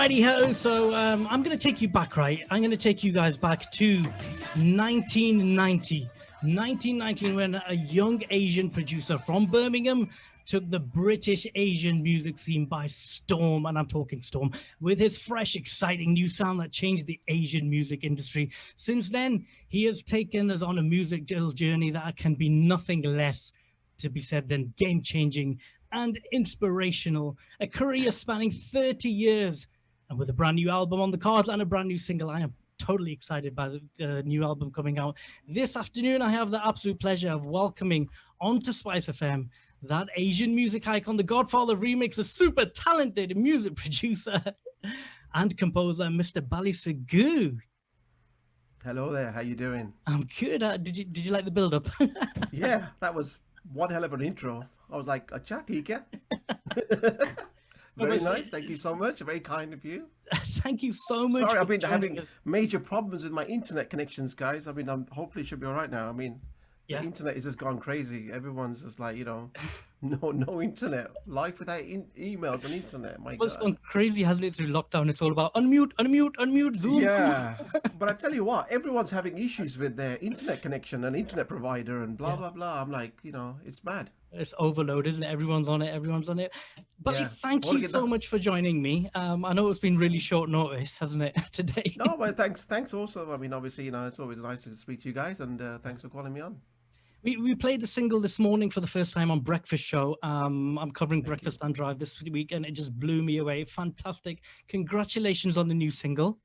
Alrighty, ho. So I'm going to take you back, right? I'm going to take you guys back to 1990. 1990, when a young Asian producer from Birmingham took the British Asian music scene by storm, and I'm talking storm, with his fresh, exciting new sound that changed the Asian music industry. Since then, he has taken us on a music journey that can be nothing less to be said than game-changing and inspirational. A career spanning 30 years, and with a brand new album on the cards and a brand new single. I am totally excited by the new album coming out. This afternoon, I have the absolute pleasure of welcoming onto Spice FM that Asian music icon, the Godfather remix, a super talented music producer and composer, Mr. Bally Sagoo. Hello there, how you doing? I'm good. Did you like the build-up? Yeah, that was one hell of an intro. I was like, a chat, Ika. Very nice, thank you so much. Very kind of you. Thank you so much. Sorry, for I've been joining having us. major problems with my internet connections, guys. I mean, I'm hopefully should be all right now. I mean, the Yeah. internet is just gone crazy. Everyone's just like, no internet. Life without emails and internet. My What's God. gone crazy, hasn't it, through lockdown? It's all about unmute, unmute, unmute, Zoom. Yeah, but I tell you what, everyone's having issues with their internet connection and internet provider and blah Yeah. blah blah. I'm like, it's mad. It's overload, isn't it? Everyone's on it. Everyone's on it. But Yeah, thank want to you get so the much for joining me. I know it's been really short notice, hasn't it, today? No, but thanks also. I mean, obviously, it's always nice to speak to you guys, and thanks for calling me on. We played the single this morning for the first time on Breakfast Show. I'm covering Thank you. Breakfast and Drive this week, and it just blew me away. Fantastic. Congratulations on the new single.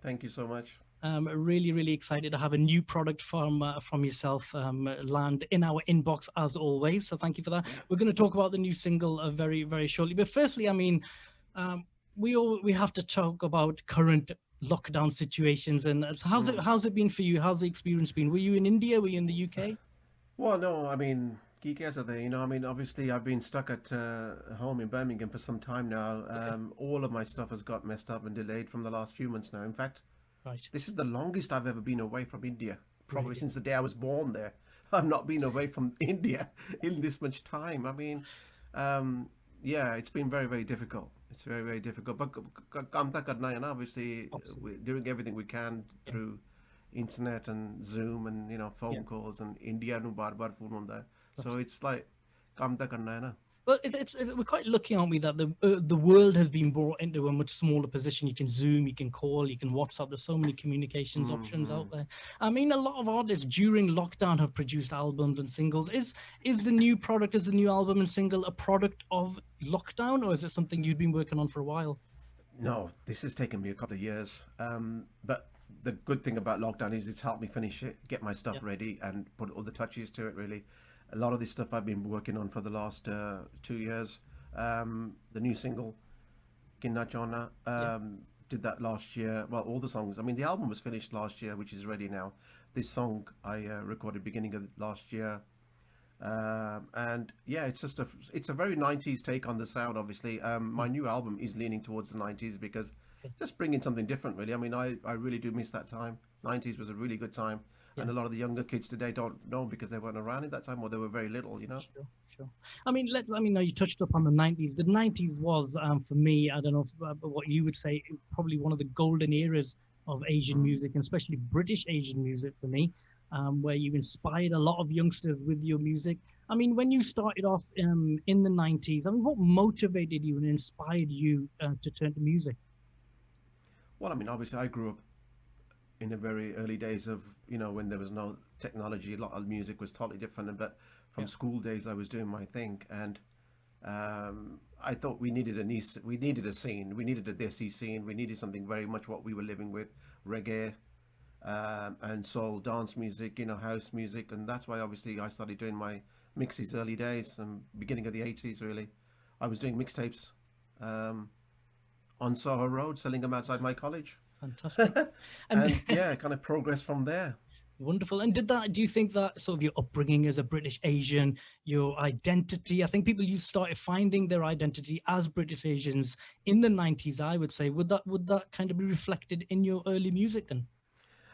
Thank you so much. Really, really excited to have a new product from yourself land in our inbox as always. So thank you for that. Yeah. We're going to talk about the new single very, very shortly. But firstly, I mean, we have to talk about current lockdown situations. And Mm. how's it been for you? How's the experience been? Were you in India? Were you in the UK? Well, no, I mean, geek as are they, I mean, obviously, I've been stuck at home in Birmingham for some time now. All of my stuff has got messed up and delayed from the last few months now. In fact, Right. this is the longest I've ever been away from India. Probably Really? since the day I was born there. I've not been away from India in this much time. I mean, yeah, it's been very, very difficult. It's very, very difficult. But Kamta Karna, and obviously Absolutely. we're doing everything we can Yeah. through internet and Zoom and Yeah. phone calls and India nu bar bar phone hunda hai. So Absolutely. it's like Kamta Karna hai na. Well, we're quite lucky, aren't we, that the world has been brought into a much smaller position. You can Zoom, you can call, you can WhatsApp. There's so many communications options Mm-hmm. out there. I mean, a lot of artists during lockdown have produced albums and singles. Is the new product, is the new album and single a product of lockdown, or is it something you've been working on for a while? No, this has taken me a couple of years. But the good thing about lockdown is it's helped me finish it, get my stuff Yeah, ready, and put all the touches to it. Really, a lot of this stuff I've been working on for the last 2 years. The new single, Kinna Chauna, yeah, did that last year. Well, all the songs. I mean, the album was finished last year, which is ready now. This song I recorded beginning of last year. And yeah, it's a very 90s take on the sound. Obviously, my mm, new album is leaning towards the 90s because okay, just bringing something different. Really, I mean, I really do miss that time. 90s was a really good time, yeah. and a lot of the younger kids today don't know because they weren't around at that time or they were very little. Sure, sure. I mean, I mean, you touched up on the 90s. The 90s was, for me, I don't know what you would say, is probably one of the golden eras of Asian Mm. music, and especially British Asian music for me, where you inspired a lot of youngsters with your music. I mean, when you started off in the 90s, I mean, what motivated you and inspired you to turn to music? Well, I mean, obviously, I grew up in the very early days of when there was no technology. A lot of music was totally different. But from Yeah, school days, I was doing my thing, and I thought we needed we needed a scene, we needed a desi scene, we needed something very much what we were living with, reggae, and soul, dance music, house music, and that's why obviously I started doing my mixes early days and beginning of the 80s. Really, I was doing mixtapes um, on Soho Road, selling them outside my college, fantastic. And and yeah, kind of progress from there. wonderful. And do you think that sort of your upbringing as a British Asian, your identity, I think people you started finding their identity as British Asians in the 90s, I would say, would that kind of be reflected in your early music then?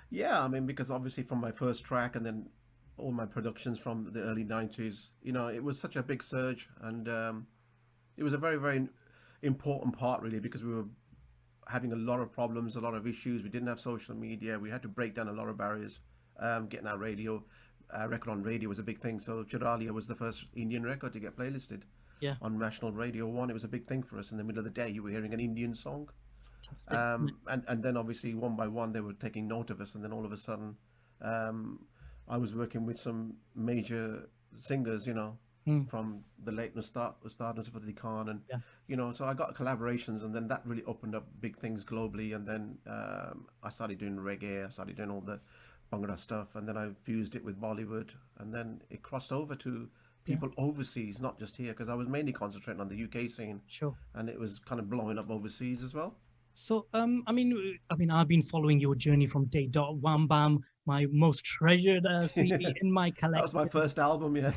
Yeah, I mean, because obviously from my first track and then all my productions from the early 90s, it was such a big surge, and it was a very, very important part, really, because we were having a lot of problems, a lot of issues. We didn't have social media. We had to break down a lot of barriers. Getting our record on radio was a big thing. So Churalia was the first Indian record to get playlisted Yeah, on National Radio 1. It was a big thing for us. In the middle of the day, you were hearing an Indian song. fantastic. Isn't it? And then obviously one by one they were taking note of us, and then all of a sudden, um, I was working with some major singers, Mm, from the late Ustad Nusrat Ali Khan, and yeah. so I got collaborations, and then that really opened up big things globally, and then I started doing reggae, I started doing all the Bhangra stuff, and then I fused it with Bollywood, and then it crossed over to Yeah, people overseas, not just here, because I was mainly concentrating on the UK scene, sure. and it was kind of blowing up overseas as well. So, I've been following your journey from day dot. Wham Bam, my most treasured CD in my That was my collection. first album, yeah.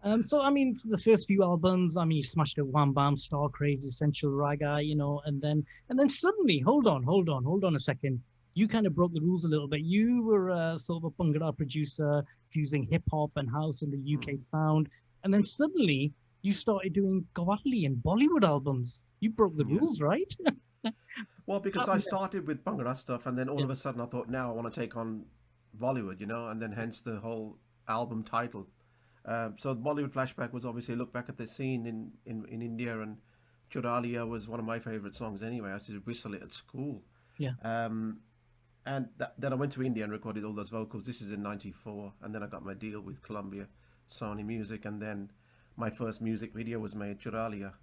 For the first few albums, you smashed it, Wham Bam, Star Crazy, Essential Raga, and then suddenly, hold on a second. You kind of broke the rules a little bit. You were sort of a Bhangra producer, fusing hip hop and house and the UK Mm, sound, and then suddenly you started doing Qawwali and Bollywood albums. You broke the yeah. rules, right? Well, because I Happened there. started with Bhangra stuff, and then all Yeah, of a sudden I thought, now I want to take on Bollywood, and then hence the whole album title. So the Bollywood Flashback was obviously a look back at the scene in India, and Churalia was one of my favorite songs anyway. I used to whistle it at school. yeah, Um, and then I went to India and recorded all those vocals. This is in '94, and then I got my deal with Columbia, Sony Music, and then my first music video was made, Churalia,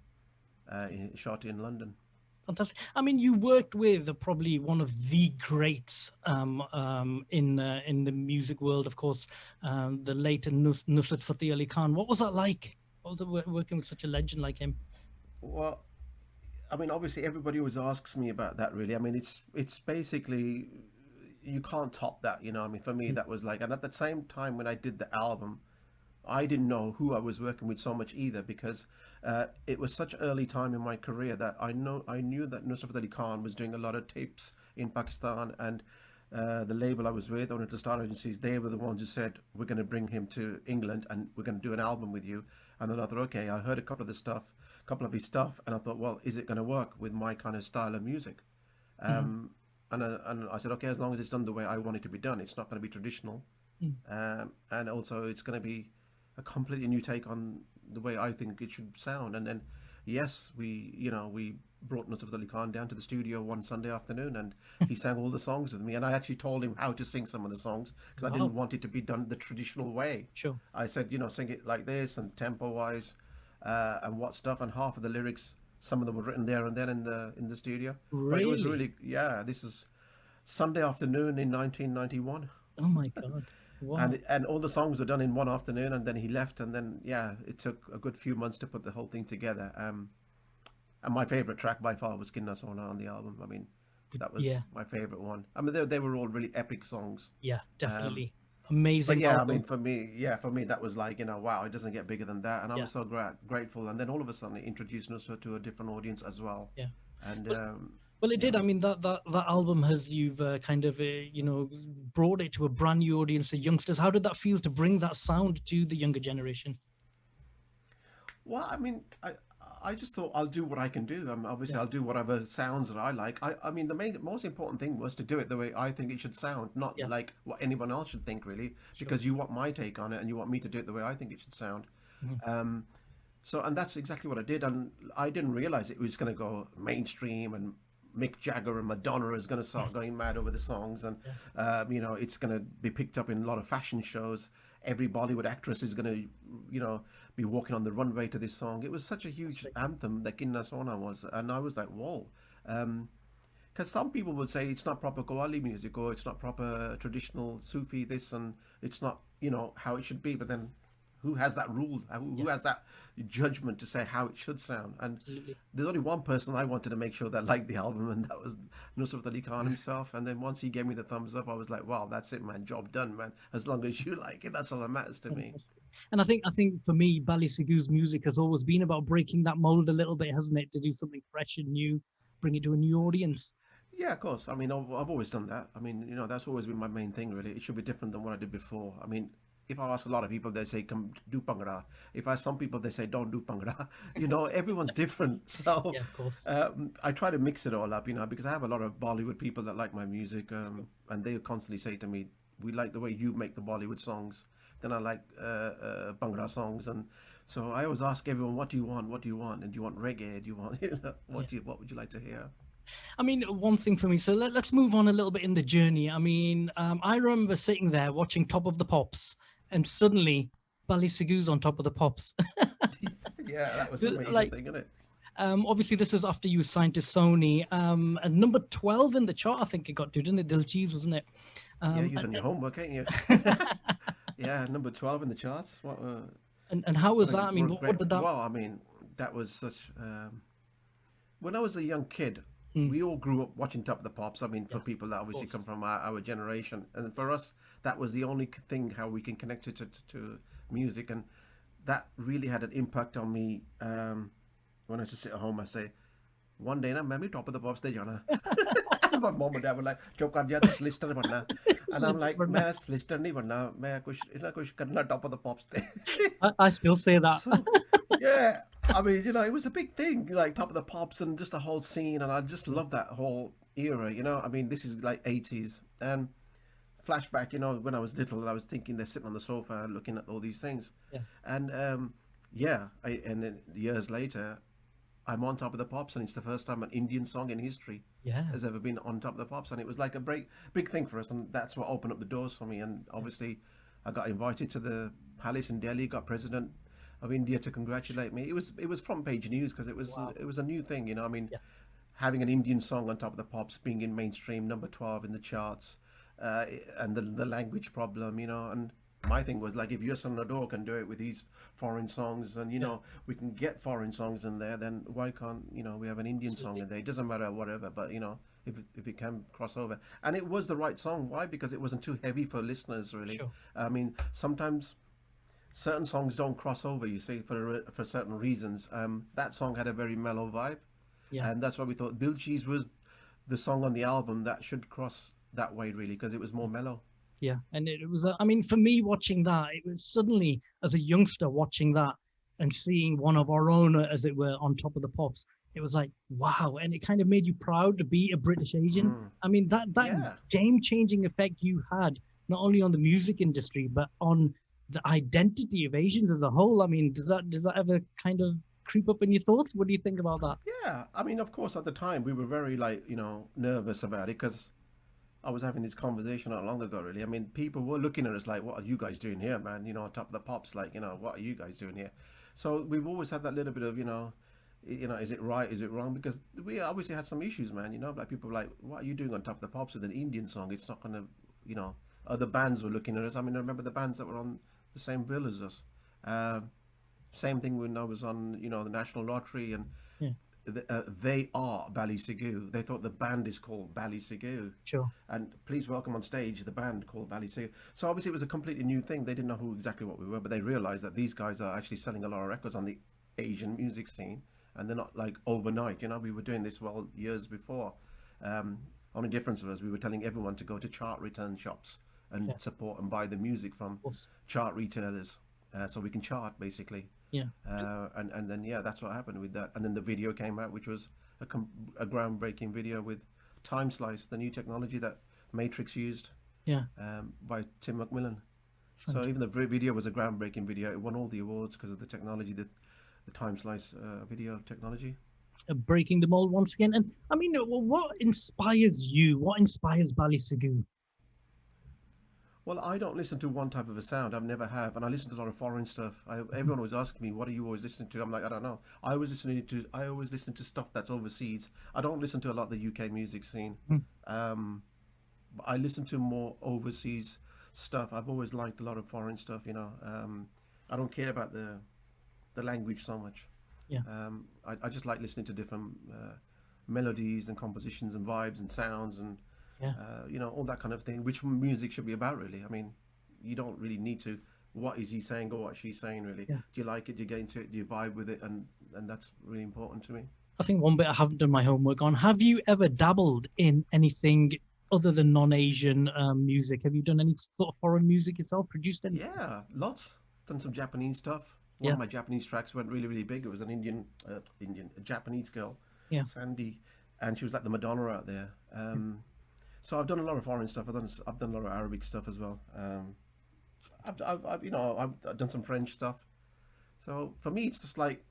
shot in London. fantastic. You worked with probably one of the greats in the music world, of course, the late Nusrat Fateh Ali Khan. What was that like? What was it working with such a legend like him? Well, I mean, obviously, everybody always asks me about that. Really, I mean, it's basically you can't top that. I mean, for me, Mm, that was like, and at the same time when I did the album, I didn't know who I was working with so much either because it was such early time in my career that I knew that Nusrat Ali Khan was doing a lot of tapes in Pakistan, and the label I was with, one of the star agencies, they were the ones who said we're going to bring him to England and we're going to do an album with you. And then I thought, okay, I heard a couple of couple of his stuff, and I thought, well, is it going to work with my kind of style of music? mm, Um, and I said, okay, as long as it's done the way I want it to be done, it's not going to be traditional, mm. and also it's going to be a completely new take on the way I think it should sound. And then, yes, we brought Nusrat Ali Khan down to the studio one Sunday afternoon, and he sang all the songs with me. And I actually told him how to sing some of the songs because I didn't Wow, want it to be done the traditional way. sure. I said, sing it like this and tempo wise, and what stuff. And half of the lyrics, some of them were written there and then in the studio. But it was Really? really, yeah. This is Sunday afternoon in 1991, Oh my God. Wow. and all the songs were done in one afternoon, and then he left, and then yeah, it took a good few months to put the whole thing together. And my favorite track by far was Kinna Chauna on the album. I mean, that was Yeah, my favorite one. I mean, they were all really epic songs. yeah, Um, definitely. but Amazing yeah, I mean, album. for me, that was like, wow, it doesn't get bigger than that, and I Yeah, was so grateful. And then all of a sudden, it introduced us to a different audience as well, yeah. and Well, well, it yeah. did. That album has you've kind of brought it to a brand new audience, to youngsters. How did that feel to bring that sound to the younger generation? Well, I mean, I just thought I'll do what I can do. Obviously, Yeah, I'll do whatever sounds that I like. I mean, most important thing was to do it the way I think it should sound, not yeah, like what anyone else should think, really, sure. because you want my take on it and you want me to do it the way I think it should sound. Mhm. Um, and that's exactly what I did, and I didn't realize it was going to go mainstream, and Mick Jagger and Madonna is going to start going mad over the songs, and Yeah, it's going to be picked up in a lot of fashion shows. Every Bollywood actress is going to, be walking on the runway to this song. It was such a huge fantastic. anthem that Kinna Sona was, and I was like, whoa. Because some people would say it's not proper Qawwali music, or it's not proper traditional Sufi this, and it's not, how it should be. But then who has that rule? Who Yeah, has that judgment to say how it should sound? And absolutely. there's only one person I wanted to make sure that liked the album, and that was Nusrat Ali Khan himself. And then once he gave me the thumbs up, I was like, wow, that's it, man. Job done, man. As long as you like it, that's all that matters to me. Fantastic. And I think for me, Bally Sagoo's music has always been about breaking that mold a little bit, hasn't it? To do something fresh and new, bring it to a new audience. Yeah, of course. I mean, I've always done that. I mean, that's always been my main thing, really. It should be different than what I did before. I mean, if I ask a lot of people, they say come do Bhangra. If I ask some people, they say don't do Bhangra. Everyone's different. So Yeah, of course. I try to mix it all up, because I have a lot of Bollywood people that like my music, and they constantly say to me, "We like the way you make the Bollywood songs." Then I like Bhangra songs, and so I always ask everyone, "What do you want? What do you want? And do you want reggae? Do you want Yeah. what would you like to hear?" I mean, one thing for me. So let's move on a little bit in the journey. I mean, I remember sitting there watching Top of the Pops, and suddenly Bally Sagoo's on Top of the Pops. Yeah, that was a major Like, thing, isn't it? obviously, this was after you signed to Sony. And number 12 in the chart, I think it got to, didn't it? Dil Cheese, wasn't it? Yeah, Um, you've and, done your homework, ain't you? Yeah, number 12 in the charts. and how was What a that? I mean, great. what did that? Well, I mean, that was such. When I was a young kid, Hmm, we all grew up watching Top of the Pops. I mean, yeah, for people that of obviously course. come from our generation, and for us, that was the only thing how we can connect it to music, and that really had an impact on me. When I used to sit at home, I say, one day na मैं भी Top of the Pops दे जाना. And my mom and dad were like, चुप कर जा तू solicitor बनना. And I'm like, मैं solicitor नहीं बनना, मैं कुछ करना Top of the Pops they. I still say that. So, yeah, I mean, it was a big thing, like Top of the Pops and just the whole scene, and I just Yeah, love that whole era. I mean, this is like 80s and flashback. When I was little, and I was thinking they're sitting on the sofa looking at all these things, yeah, and and then years later, I'm on Top of the Pops, and it's the first time an Indian song in history yeah, has ever been on Top of the Pops, and it was like a big thing for us, and that's what opened up the doors for me. And obviously, I got invited to the palace in Delhi, got President of India to congratulate me. It was front page news because it was wow, it was a new thing. I mean, yeah, having an Indian song on Top of the Pops, being in mainstream, number 12 in the charts, and the language problem, and my thing was like, if your son Nador can do it with these foreign songs, and yeah, we can get foreign songs in there, then why can't we have an Indian song absolutely, in there? It doesn't matter whatever, but if it can cross over, and it was the right song. Why? Because it wasn't too heavy for listeners, really. sure, I mean, sometimes certain songs don't cross over. You see, for certain reasons. That song had a very mellow vibe, yeah. and that's why we thought Dilcheez was the song on the album that should cross that way, really, because it was more mellow. Yeah, and it was, I mean, for me watching that, it was suddenly, as a youngster watching that and seeing one of our own, as it were, on Top of the Pops, it was like, wow. And it kind of made you proud to be a British Asian. Mm. I mean, that Yeah, game-changing effect you had, not only on the music industry, but on the identity of Asians as a whole. I mean, does that ever kind of creep up in your thoughts? What do you think about that? yeah. I mean, of course, at the time we were very like nervous about it because I was having this conversation not long ago, really. I mean, people were looking at us like, "What are you guys doing here, man?" On Top of the Pops, like, what are you guys doing here? So we've always had that little bit of, is it right, is it wrong? Because we obviously had some issues, man. Like people were like, "What are you doing on Top of the Pops with an Indian song? It's not gonna, you know." Other bands were looking at us. I mean, I remember the bands that were on the same bill as us. Um, Same thing when I was on, the National Lottery, and Yeah, they are Bally Sagoo. They thought the band is called Bally Sagoo, sure. and please welcome on stage the band called Bally Sagoo. So obviously it was a completely new thing. They didn't know who exactly what we were, but they realized that these guys are actually selling a lot of records on the Asian music scene, and they're not like overnight. We were doing this well years before. Only difference was we were telling everyone to go to chart return shops and Yeah, of support and buy the music from course. chart retailers, so we can chart basically. Yeah. And then yeah, that's what happened with that. And then the video came out, which was a groundbreaking video with time slice, the new technology that Matrix used, Yeah. by Tim McMillan. So Fantastic. even the video was a groundbreaking video. It won all the awards because of the technology, the time slice video technology. Breaking the mold once again. And I mean, what inspires you? What inspires Bally Sagoo? Well, I don't listen to one type of a sound. I've never have, and I listen to a lot of foreign stuff. Everyone always asks me, "What are you always listening to?" I'm like, I don't know. I always listen to stuff that's overseas. I don't listen to a lot of the UK music scene. Hmm, Um, but I listen to more overseas stuff. I've always liked a lot of foreign stuff. I don't care about the language so much. yeah, I just like listening to different melodies and compositions and vibes and sounds and yeah, all that kind of thing, which music should be about, really. I mean, you don't really need to, what is he saying or what she's saying, really. yeah. Do you like it? Do you get into it? Do you vibe with it? And that's really important to me. I think one bit I haven't done my homework on. Have you ever dabbled in anything other than non-Asian music? Have you done any sort of foreign music yourself? Produced any? Yeah, lots. Done some Japanese stuff. One Yeah, of my Japanese tracks went really, really big. It was an a Japanese girl, yeah, Sandy, and she was like the Madonna out there. So I've done a lot of foreign stuff. I've done a lot of Arabic stuff as well. I've done some French stuff. So for me, it's just like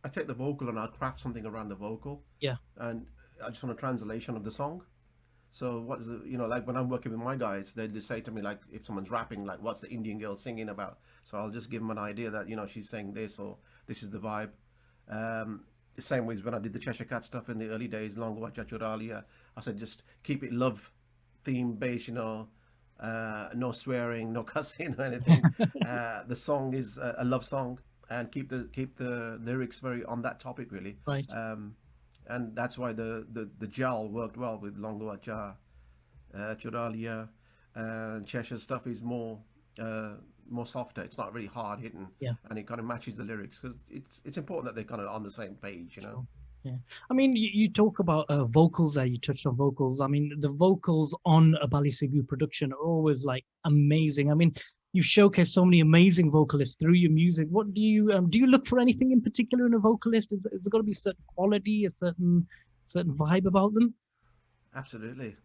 I take the vocal and I craft something around the vocal, yeah. and I just want a translation of the song. So what is the like when I'm working with my guys, they just say to me like if someone's rapping like what's the Indian girl singing about? So I'll just give them an idea that she's saying this or this is the vibe. The same way as when I did the Cheshire Cat stuff in the early days, Long Wacha Churalia, I said just keep it love theme based, no swearing, no cussing or anything. The song is a love song, and keep the lyrics very on that topic really. Right. And that's why the gel worked well with Longoacha, Churalia, and Cheshire stuff is more softer. It's not really hard hitting, Yeah. and it kind of matches the lyrics because it's important that they're kind of on the same page, Sure. Yeah. I mean, you talk about vocals there. You touched on vocals. I mean, the vocals on a Bally Sagoo production are always like amazing. I mean, you showcase so many amazing vocalists through your music. What do you look for anything in particular in a vocalist? Is there got to be a certain quality, a certain vibe about them? Absolutely,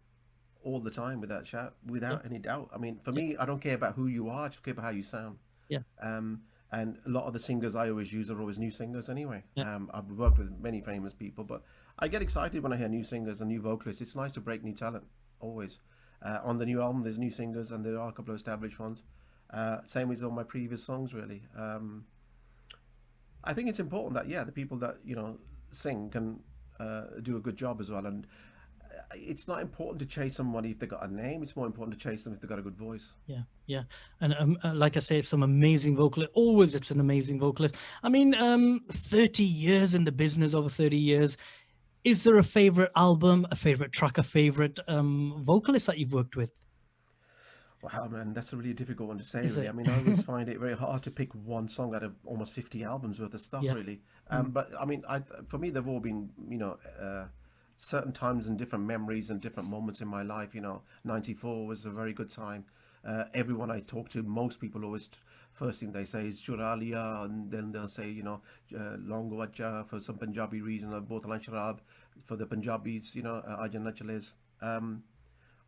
all the time Yeah. without any doubt. I mean, for Yeah. me, I don't care about who you are, I just care about how you sound. Yeah. Um, and a lot of the singers I always use are always new singers anyway. Yeah. I've worked with many famous people, but I get excited when I hear new singers and new vocalists. It's nice to break new talent, always. On the new album, there's new singers and there are a couple of established ones. Same as on my previous songs, really. I think it's important that, yeah, the people that, sing can do a good job as well. And it's not important to chase somebody if they got a name. It's more important to chase them if they got a good voice. Yeah, yeah, and like I say, some amazing vocalist. Always, it's an amazing vocalist. I mean, 30 years in the business, over 30 years. Is there a favorite album, a favorite track, a favorite vocalist that you've worked with? Wow, man, that's a really difficult one to say, Is really. I it? mean, I always find it very hard to pick one song out of almost 50 albums worth of stuff, Yeah. really. Mm. But I mean, for me, they've all been, certain times and different memories and different moments in my life. 94 was a very good time. Everyone I talk to, most people always, first thing they say is Churalia, and then they'll say, Long Wacha for some Punjabi reason, or Botalan Sharab for the Punjabis, Ajan Nachales.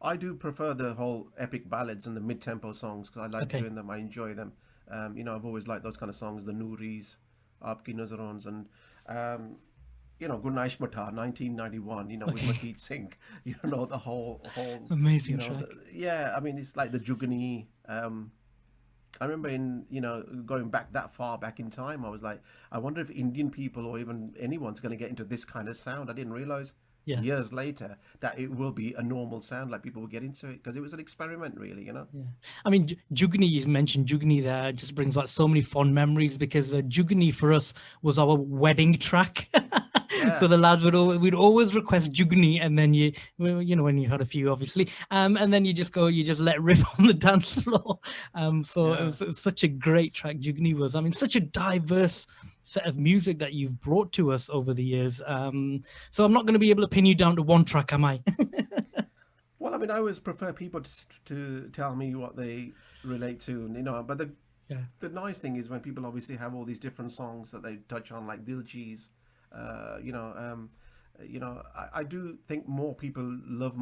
I do prefer the whole epic ballads and the mid-tempo songs because I like Okay. doing them. I enjoy them. I've always liked those kind of songs, the Nooris, Aapki Nazarons, and Gurnaish Mata, 1991. With Okay. Maljeet Singh. The whole. Amazing track. Yeah. I mean, it's like the Jugani. I remember going back that far back in time. I was like, I wonder if Indian people or even anyone's going to get into this kind of sound. I didn't realize Yeah. years later that it will be a normal sound, like people will get into it because it was an experiment, really. Yeah. I mean, Jugni, you mentioned Jugni there, it just brings back so many fond memories because Jugni for us was our wedding track. So Yeah, the lads we'd always request Jugni, and then when you had a few, obviously, and then you just let rip on the dance floor. So yeah. it was such a great track. Jugni was. I mean, such a diverse set of music that you've brought to us over the years. So I'm not going to be able to pin you down to one track, am I? Well, I mean, I always prefer people to tell me what they relate to, and but Yeah. the nice thing is when people obviously have all these different songs that they touch on, like Diljeet's. Uh, you know, um, I do think more people love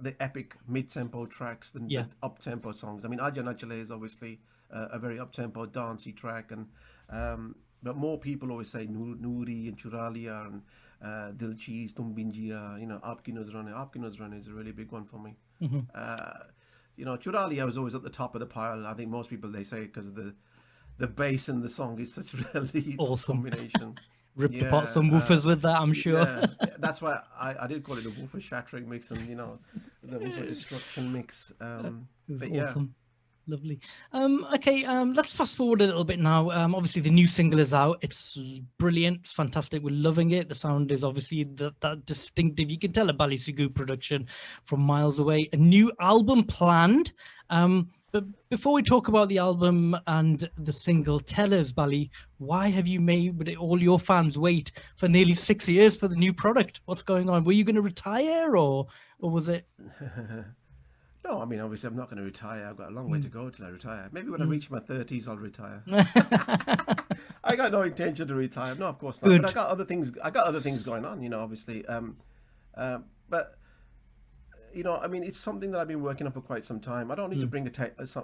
the epic mid-tempo tracks than Yeah. the up-tempo songs. I mean, Aja Nachale is obviously a very up-tempo, dancey track, and but more people always say Noori and Churalia and Diljeet's, Tumbinjia. Aapki Nazrane. Aapki Nazrane is a really big one for me. Hmm. Churalia was always at the top of the pile. I think most people they say because of the bass in the song is such a really Awesome. combination. Ripped apart Yeah, some woofers with that, I'm sure. yeah. That's why I did call it the woofer shattering mix and the woofer destruction mix. It was But yeah, awesome. Lovely. Okay, let's fast forward a little bit now. Obviously the new single is out. It's brilliant. It's fantastic. We're loving it. The sound is obviously that distinctive. You can tell a Bally Sagoo production from miles away. A new album planned. But before we talk about the album and the single, tell us, Bally, why have you made all your fans wait for nearly 6 years for the new product? What's going on? Were you going to retire, or was it? No, I mean, obviously, I'm not going to retire. I've got a long way to Mm, go till I retire. Maybe when I mm. reach my 30s, I'll retire. I got no intention to retire. No, of course not. But I Good. got other things. I got other things going on. Obviously. But I mean, it's something that I've been working on for quite some time. I don't need to Mm, bring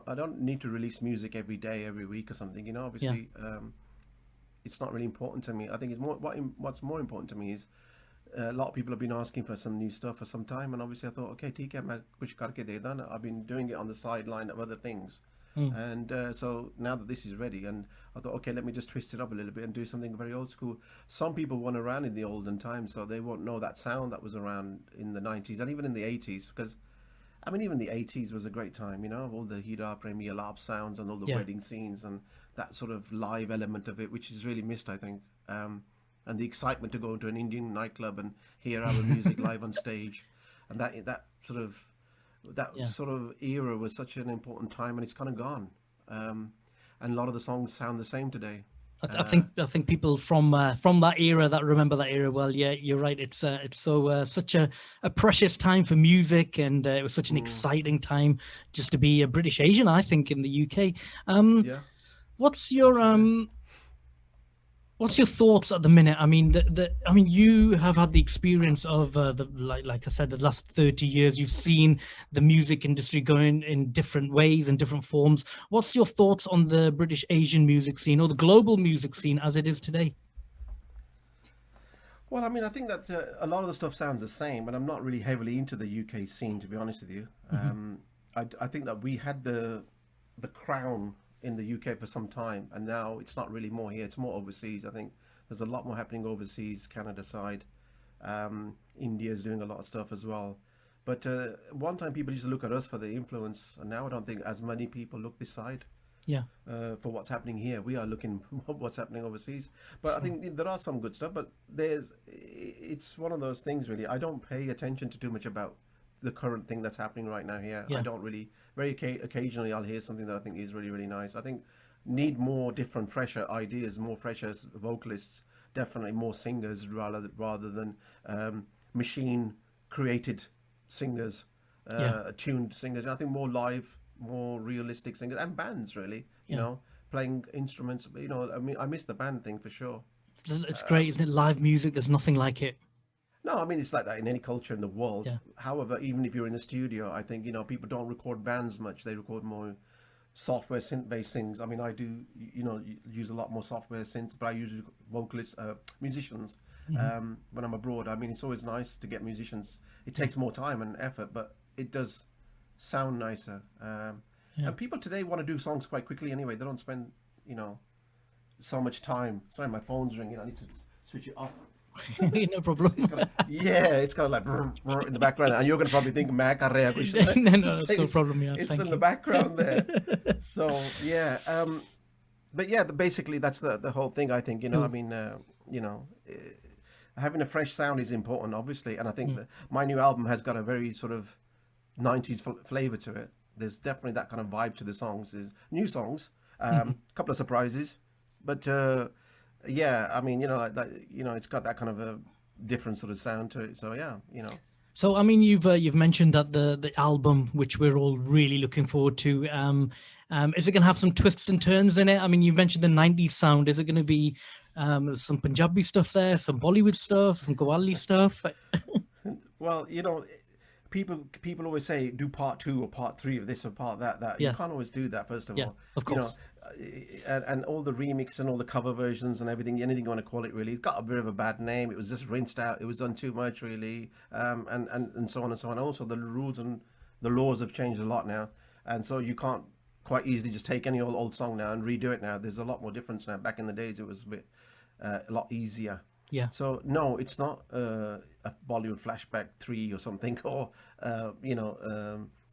I don't need to release music every day, every week, or something. yeah, Obviously, it's not really important to me. I think it's what's more important to me is a lot of people have been asking for some new stuff for some time, and obviously I thought, okay, ठीक है मैं कुछ करके दे देना. I've been doing it on the sideline of other things, mm, and so now that this is ready, and I thought, okay, let me just twist it up a little bit and do something very old school. Some people weren't around in the olden times, so they won't know that sound that was around in the 90s and even in the 80s, because I mean, even the 80s was a great time, all the Hira Premier Lab sounds and all the yeah, wedding scenes and that sort of live element of it, which is really missed, I think. And the excitement to go into an Indian nightclub and hear our music live on stage, and that yeah. sort of era was such an important time, and it's kind of gone. And a lot of the songs sound the same today. I think people from that era that remember that era well. Yeah, you're right. It's such a precious time for music, and it was such an Mm, exciting time just to be a British Asian. I think in the UK. Um, yeah, what's your absolutely. um What's your thoughts at the minute? I mean, you have had the experience of the like I said, the last 30 years. You've seen the music industry going in different ways and different forms. What's your thoughts on the British Asian music scene or the global music scene as it is today? Well, I mean, I think that a lot of the stuff sounds the same, and I'm not really heavily into the UK scene, to be honest with you. Hmm. I think that we had the crown in the UK for some time, and now it's not really more here. It's more overseas. I think there's a lot more happening overseas, Canada side. India's doing a lot of stuff as well. But one time people used to look at us for the influence, and now I don't think as many people look this side Yeah, for what's happening here. We are looking what's happening overseas. But I sure. think there are some good stuff. But it's one of those things really. I don't pay attention to too much about the current thing that's happening right now here. I Yeah, don't really. Occasionally I'll hear something that I think is really really nice. I think need more different, fresher ideas, more fresher vocalists. Definitely more singers rather than machine created singers, yeah, tuned singers. I think more live, more realistic singers and bands really. yeah. Playing instruments. I mean, I miss the band thing for sure. It's great, isn't it? Live music. There's nothing like it. No, I mean it's like that in any culture in the world. Yeah, However, even if you're in a studio, I think people don't record bands much. They record more software synth-based things. I mean, I do use a lot more software synths, but I use vocalists, musicians hmm, when I'm abroad. I mean, it's always nice to get musicians. It takes more time and effort, but it does sound nicer. yeah. And people today want to do songs quite quickly anyway. They don't spend you know so much time. Sorry, my phone's ringing. I need to switch it off. No problem. It's kind of it's kind of like brr, brr in the background, and you're gonna probably think "मैं कर रहा है कुछ." No, no, It's, that's no it's problem. Yeah, it's in thank the you. background there. So yeah, but yeah, basically that's the whole thing. I think I Cool. mean, having a fresh sound is important, obviously, and I think Mm, that my new album has got a very sort of 90s flavor to it. There's definitely that kind of vibe to the songs. There's new songs, mhm. a couple of surprises, but yeah, I mean, like that, it's got that kind of a different sort of sound to it. So yeah. So, I mean, you've mentioned that the album, which we're all really looking forward to, is it going to have some twists and turns in it? I mean, you mentioned the '90s sound. Is it going to be some Punjabi stuff there, some Bollywood stuff, some Qawwali stuff? Well, people always say do part two or part three of this or part that. You Yeah, can't always do that. First of yeah, all, of you know, course. and all the remix and all the cover versions and everything, anything you want to call it, really, it's got a bit of a bad name. It was just rinsed out. It was done too much, really, and so on and so on. Also, the rules and the laws have changed a lot now, and so you can't quite easily just take any old song now and redo it now. There's a lot more difference now. Back in the days, it was a lot easier. Yeah, So no, it's not a Bollywood flashback 3 or something, or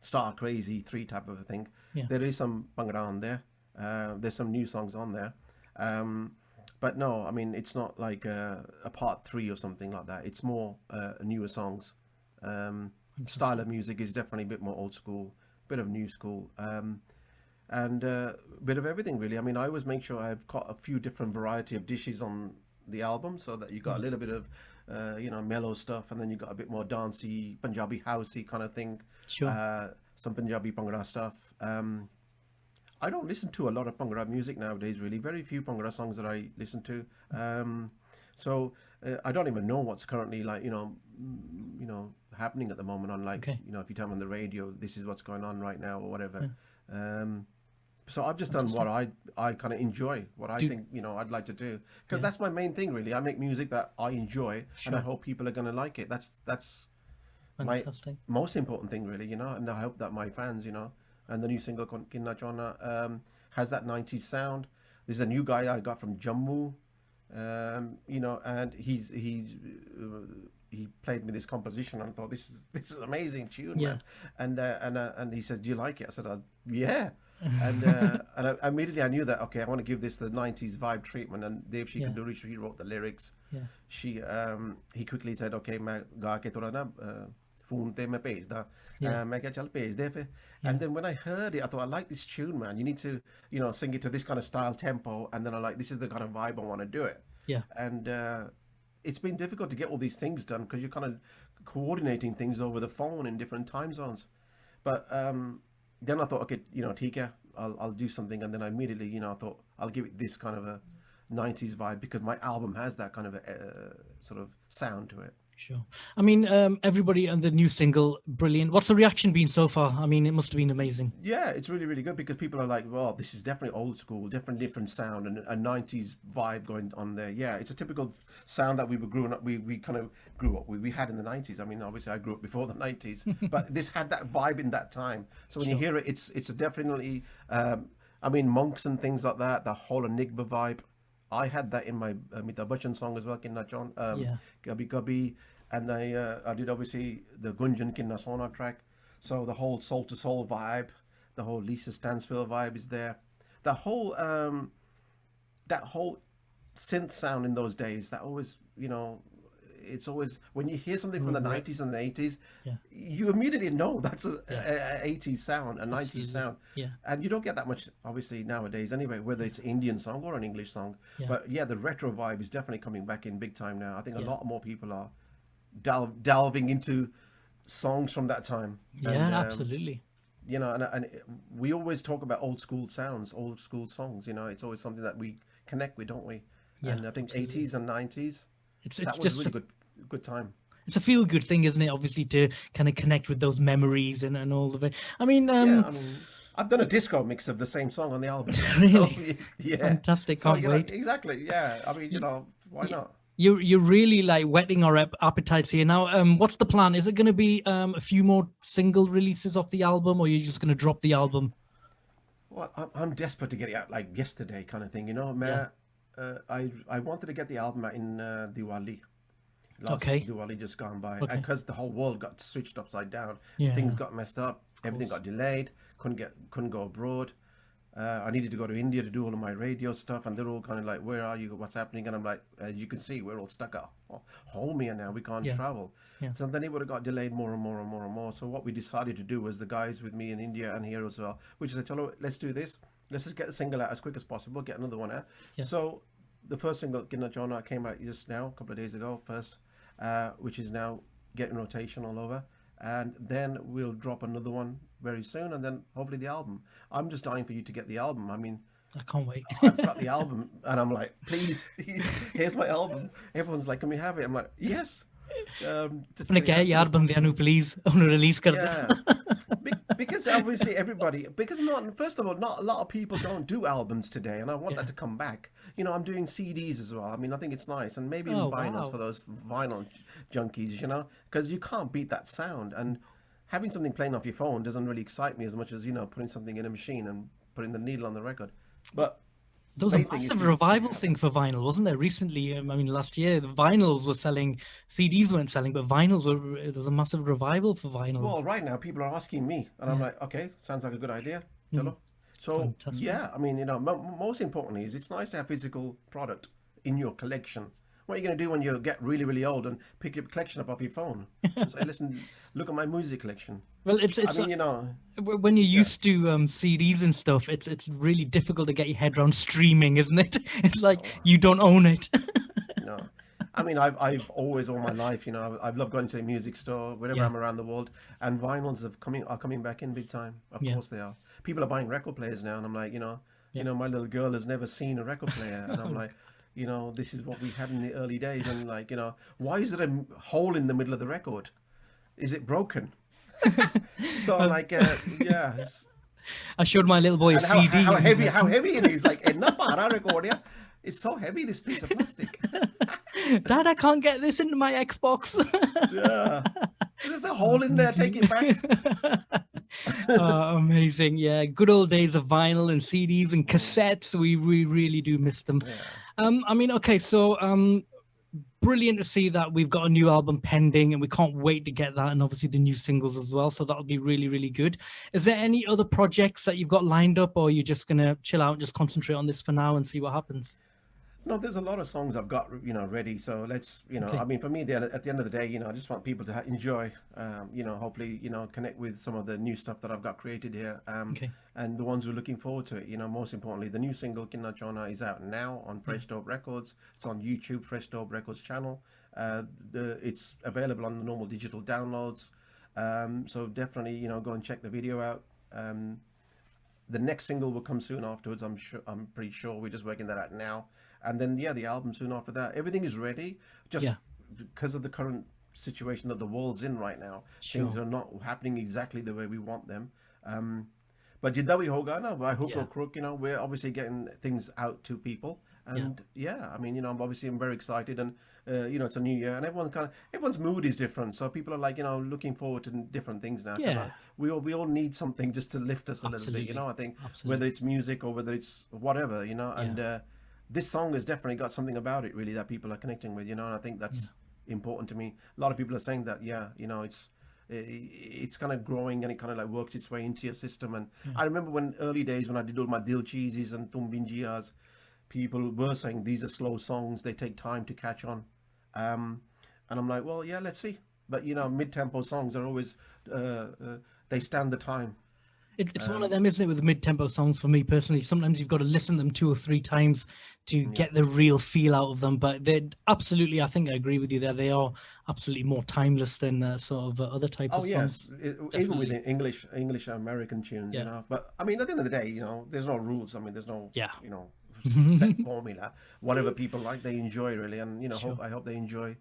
Star Crazy 3 type of a thing. yeah, There is some Bhangra on there. There's some new songs on there. Um, but no, I mean it's not like a part 3 or something like that. It's more newer songs. Style fantastic. of music is definitely a bit more old school, bit of new school. and a bit of everything really. I mean, I always make sure I've got a few different variety of dishes on the album, so that you got a little bit of mellow stuff, and then you got a bit more dancey, Punjabi housey kind of thing, Sure. some Punjabi Bhangra stuff. I don't listen to a lot of Bhangra music nowadays, really. Very few Bhangra songs that I listen to. So I don't even know what's currently like, happening at the moment on like, Okay. if you turn on the radio, this is what's going on right now or whatever. Yeah. So I've just done what I kind of enjoy, what I Do think, I'd like to do. Because Yeah. that's my main thing, really. I make music that I enjoy, and I Sure. hope people are going to like it. That's my Fantastic. most important thing, really, and I hope that my fans, and the new single, Kinna Chauna, has that 90s sound. There's a new guy I got from Jammu, and he played me this composition, and I thought this is an amazing tune, Yeah. man. And he said, "Do you like it?" I said, "Yeah." And immediately I knew that, okay, I want to give this the 90s vibe treatment. And Dev Yeah. Shikanduri, he wrote the lyrics. Yeah. He quickly said, okay, मैं गा के थोड़ा ना phone ते मैं भेजदा, Yeah. मैं क्या चल भेज दे फिर. Yeah. And then when I heard it, I thought, I like this tune, man. You need to, sing it to this kind of style tempo. And then I like, this is the kind of vibe I want to do it. Yeah. And it's been difficult to get all these things done because you're kind of coordinating things over the phone in different time zones. But then I thought, okay, ठीक है, I'll do something. And then I immediately, I thought I'll give it this kind of a 90s vibe, because my album has that kind of a sort of sound to it. Sure. I mean, everybody on the new single, brilliant. What's the reaction been so far? I mean, it must have been amazing. Yeah, it's really, really good, because people are like, well, this is definitely old school, different sound, and a 90s vibe going on there. Yeah, it's a typical sound that we were growing up, we kind of grew up with, we had in the 90s. I mean, obviously I grew up before the 90s, but this had that vibe in that time. So when you hear it, it's a definitely, I mean, monks and things like that, the whole Enigma vibe. I had that in my Amitabh Bachchan song as well, Kinna Chauna, Yeah. Kabhi Kabhi, and I did obviously the Gunjan Kinna Chauna track. So the whole soul to soul vibe, the whole Lisa Stansfield vibe is there. The whole that whole synth sound in those days, that always, it's always, when you hear something from the 90s and the 80s, Yeah. you immediately know that's a 80s sound, a 90s Absolutely. sound. Yeah. And you don't get that much, obviously, nowadays anyway, whether it's an Indian song or an English song. Yeah. But yeah, the retro vibe is definitely coming back in big time now. I think a Yeah. lot more people are delving into songs from that time. Yeah, And, absolutely. and we always talk about old school sounds, old school songs. It's always something that we connect with, don't we? Yeah, And I think absolutely. 80s and 90s, It's that was just a really good time. it's a feel good thing, isn't it? Obviously, to kind of connect with those memories and all of it. I mean, Yeah, I mean, I've done a disco mix of the same song on the album. Really? So, yeah. Fantastic, So, can't wait. exactly. Yeah. I mean, why not? You're really like whetting our appetites here now. What's the plan? Is it going to be a few more single releases of the album, or are you just going to drop the album? Well, I'm desperate to get it out like yesterday, kind of thing. Yeah. I wanted to get the album out in Diwali. Last Okay. Diwali just gone by, Okay. and because the whole world got switched upside down, Yeah. things got messed up, everything course. got delayed. Couldn't go abroad. I needed to go to India to do all of my radio stuff, and they're all kind of like, "Where are you? What's happening?" And I'm like, "As you can see, we're all stuck at home here now. We can't Yeah. travel." Yeah. So then it would have got delayed more and more and more and more. So what we decided to do was, the guys with me in India and here as well, which is, "Chalo, let's do this. Let's just get the single out as quick as possible. Get another one out." Yeah. So the first single, Kinna Chauna, came out just now, a couple of days ago, first, which is now getting rotation all over. And then we'll drop another one very soon, and then hopefully the album. I'm just dying for you to get the album. I mean, I can't wait. I've got the album, and I'm like, please, here's my album. Everyone's like, can we have it? I'm like, yes. Just अपने get it क्या out as soon यार as बंदियां please उन्हें release कर दे. yeah, because obviously because first of all, not a lot of people don't do albums today, and I want Yeah. that to come back. I'm doing CDs as well. I mean, I think it's nice, and maybe Oh, even vinyls wow. for those vinyl junkies, because you can't beat that sound. And having something playing off your phone doesn't really excite me as much as putting something in a machine and putting the needle on the record. But There was a main thing is massive to- revival thing for vinyl, wasn't there? Recently, I mean, last year, the vinyls were selling, CDs weren't selling, but vinyls were. There was a massive revival for vinyls. Well, right now people are asking me, and I'm like, okay, sounds like a good idea. Chalo. So Fantastic. yeah, I mean, most importantly is it's nice to have physical product in your collection, What are you going to do when you get really, really old and pick your collection up off your phone? Say, listen, look at my music collection. Well, it's I mean, you know, when you're yeah, used to CDs and stuff, it's really difficult to get your head around streaming, isn't it? It's like no, you don't own it. no. I mean, I've always all my life, you know, I've loved going to a music store wherever Yeah, I'm around the world, and vinyls are coming back in big time. Of yeah, course they are. People are buying record players now, and I'm like, yeah. my little girl has never seen a record player, and I'm like, this is what we had in the early days, and like, why is there a hole in the middle of the record? Is it broken? So I'm Um, like, yeah, I showed my little boy a and how CD. how And he's heavy like, how heavy it is. Like, in the record, yeah, it's so heavy, this piece of plastic. Dad, I can't get this into my Xbox. Yeah, there's a hole in there. Take it back. Amazing. Yeah, good old days of vinyl and CDs and Mm, cassettes. We really do miss them. yeah. I mean, okay, so brilliant to see that we've got a new album pending and we can't wait to get that, and obviously the new singles as well. So that'll be really, really good. Is there any other projects that you've got lined up, or you're just gonna chill out and just concentrate on this for now and see what happens? No, there's a lot of songs I've got, ready. So let's, I Okay. mean, for me, at the end of the day, I just want people to enjoy, hopefully, connect with some of the new stuff that I've got created here, Okay. and the ones who are looking forward to it. Most importantly, the new single Kinna Chauna is out now on Yeah. Fresh Dope Records. It's on YouTube, Fresh Dope Records channel. It's available on the normal digital downloads. So definitely, go and check the video out. The next single will come soon afterwards. I'm pretty sure we're just working that out now, and then yeah, the album soon after that. Everything is ready. Just Yeah. because of the current situation that the world's in right now, things Sure. are not happening exactly the way we want them. But Jidawi Hoga, no, by hook or Yeah. crook, we're obviously getting things out to people. Yeah. And yeah, I mean, I'm very excited, and it's a new year, and everyone's mood is different. So people are like, looking forward to different things now. 'Cause, Yeah. we all need something just to lift us a little bit. Absolutely. I think whether Absolutely. it's music or whether it's whatever, Yeah. and this song has definitely got something about it really that people are connecting with. And I think Yeah. that's important to me. A lot of people are saying that, yeah, it's kind of growing, and it kind of like works its way into your system. And Yeah. I remember when early days when I did all my dil cheeses and tumbinjias, people were saying these are slow songs, they take time to catch on. And I'm like, well, yeah, let's see. But mid-tempo songs are always they stand the time. It's one of um, them, isn't it, with mid-tempo songs for me personally. Sometimes you've got to listen to them 2 or 3 times to yeah. get the real feel out of them. But they're absolutely, I think I agree with you there. They are absolutely more timeless than sort of other types Oh of yes, songs. even with Definitely. the English American tunes, Yeah. But I mean, at the end of the day, there's no rules. I mean, there's no, Yeah. set formula. Whatever people like, they enjoy really, and Sure. I hope they enjoy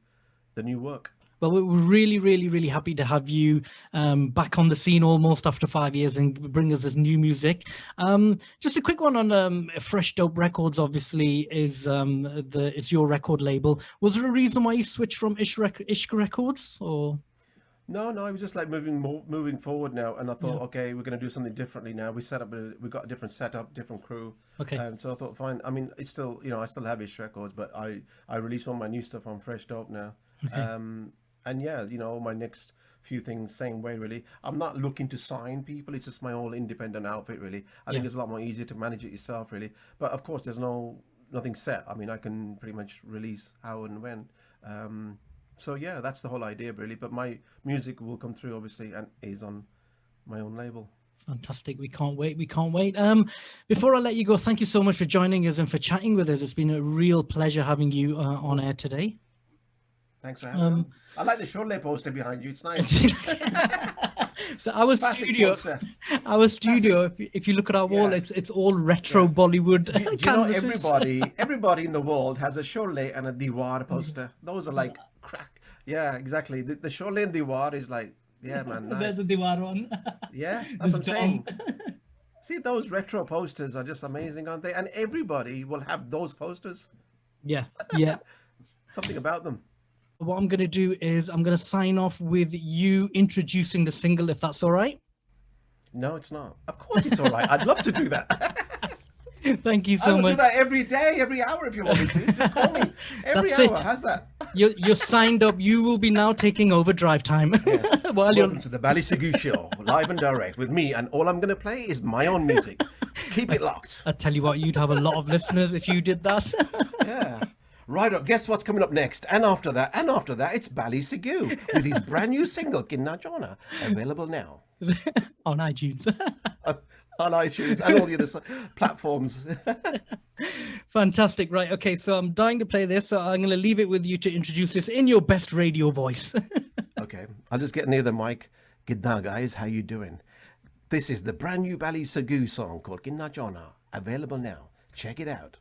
the new work. Well, we're really, really, really happy to have you back on the scene almost after 5 years and bring us this new music. Just a quick one on Fresh Dope Records. Obviously, it's your record label. Was there a reason why you switched from Ishq Records, or? No, no, it was just like moving forward now, and I Yeah. thought, okay, we're going to do something differently now. We got a different setup, different crew, Okay. and so I thought, fine. I mean, it's still, I still have Ish Records, but I release all my new stuff on Fresh Dope now. Okay. And yeah, my next few things, same way really. I'm not looking to sign people. It's just my own independent outfit really. I Yeah. think it's a lot more easier to manage it yourself really. But of course, there's nothing set. I mean, I can pretty much release how and when. So yeah, that's the whole idea really. But my music will come through obviously, and is on my own label. Fantastic. We can't wait. We can't wait. Before I let you go, thank you so much for joining us and for chatting with us. It's been a real pleasure having you on air today. Thanks for having me. Um, I like the Cholet poster behind you. It's nice. so our Classic studio, poster. our studio. If you look at our wall, Yeah. it's all retro Yeah. Bollywood Do you know canvases. everybody in the world has a Cholet and a Diwar poster. Those are like crack. Yeah, exactly. The Cholet and Diwar is like, yeah, man, There's nice. the Diwar one. Yeah, that's what I'm The saying. dome. See, those retro posters are just amazing, aren't they? And everybody will have those posters. Yeah, yeah. Something about them. What I'm going to do is I'm going to sign off with you introducing the single, if that's all right. No, it's not. Of course it's all right. I'd love to do that. Thank you I so will do much. that every day, every hour if you want me to. Just call me. Every That's hour. it. How's that? You're signed up. You will be now taking over drive time. Yes. While you're Welcome to the Bally Sagoo show, live and direct with me, and all I'm going to play is my own music. Keep it locked. I tell you what, you'd have a lot of listeners if you did that. Yeah. Right up. Guess what's coming up next? And after that, it's Bally Sagoo with his brand new single, Kinna Chauna, available now On iTunes. on, on iTunes and all the other platforms. Fantastic. Right. Okay. So I'm dying to play this. So I'm going to leave it with you to introduce this in your best radio voice. Okay. I'll just get near the mic. G'day, guys. How you doing? This is the brand new Bally Sagoo song called Kinna Chauna, available now. Check it out.